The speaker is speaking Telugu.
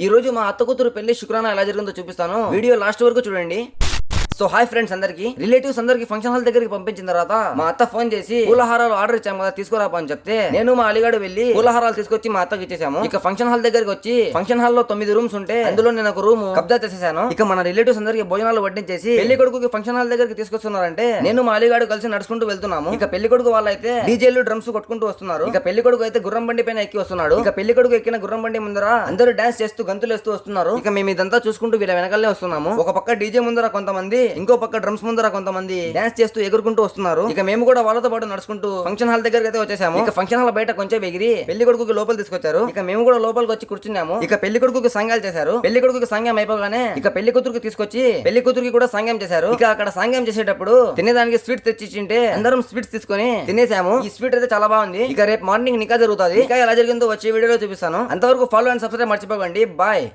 ఈ రోజు మా అత్త కూతురు పెళ్లి శుక్రాన ఎలా జరిగిందో చూపిస్తాను, వీడియో లాస్ట్ వరకు చూడండి. సో హాయ్ ఫ్రెండ్స్ అందరికి, రిలేటివ్స్ అందరికి ఫంక్షన్ హాల్ దగ్గరికి పంపించిన తర్వాత మా అత్త ఫోన్ చేసి పూలహారాలు ఆర్డర్ ఇచ్చాము కదా తీసుకురాపా అని చెప్తే నేను మా అలిగాడు వెళ్లి పూలహారాలు తీసుకొచ్చి మా అత్తకి ఇచ్చేసాము. ఇక ఫంక్షన్ హాల్ దగ్గరికి వచ్చి ఫంక్షన్ హాల్ లో 9 రూమ్స్ ఉంటే అందులో నేను ఒక రూమ్ కబ్జా చేసేసాను. ఇక మన రిలేటివ్స్ అందరికి భోజనాలు వడ్డించేసి పెళ్లి కొడుకుకి ఫంక్షన్ హాల్ దగ్గరికి తీసుకొస్తున్నారంటే నేను మా అలిగాడు కలిసి నడుచుకుంటూ వెళ్తున్నాము. ఇక పెళ్లి కొడుకు వాళ్ళైతే డీజేలు డ్రమ్స్ కొట్టుకుంటూ వస్తున్నారు. ఇక పెళ్లి కొడుకు అయితే గుర్రం బండి పైన ఎక్కి వస్తున్నాడు. ఇక పెళ్లి కొడుకు ఎక్కిన గుర్రం బండి ముందర అందరూ డాన్స్ చేస్తూ గంతులు వేస్తూ వస్తున్నారు. ఇక మేము ఇదంతా చూసుకుంటూ వీళ్ళ వెనకాలే వస్తున్నాము. ఒక పక్క డీజే ముందర కొంతమంది, ఇంకో పక్క డ్రమ్స్ ముందర కొంతమంది డాన్స్ చేస్తూ ఎగురుకుంటూ వస్తున్నారు. ఇక మేము కూడా వాళ్ళతో పాటు నడుచుకుంటూ ఫంక్షన్ హాల్ దగ్గరికి అయితే వచ్చేసాము. ఇక ఫంక్షన్ హాల్ బయట కొంచెం ఎగిరి పెళ్లి కొడుకుకి లోపల తీసుకొచ్చారు. ఇక మేము కూడా లోపలికి వచ్చి కూర్చున్నాము. ఇక పెళ్లి కొడుకుకి సంఘాలు చేశారు. పెళ్లి కొడుకుకి సంఘం అయిపోగానే ఇక పెళ్లి కూతురుకి తీసుకొచ్చి పెళ్లి కూతురికి కూడా సంఘం చేశారు. ఇక అక్కడ సంఘం చేసేటప్పుడు తినేదానికి స్వీట్స్ తెచ్చిచ్చింటే అందరం స్వీట్స్ తీసుకొని తినేసాము. ఈ స్వీట్ అయితే చాలా బాగుంది. ఇక రేపు మార్నింగ్ నికా జరుగుతుంది. ఇంకా ఎలా జరిగిందో వచ్చే వీడియోలో చూపిస్తాను. అంతవరకు ఫాలో అండ్ సబ్స్క్రైబ్ మర్చిపోకండి. బాయ్.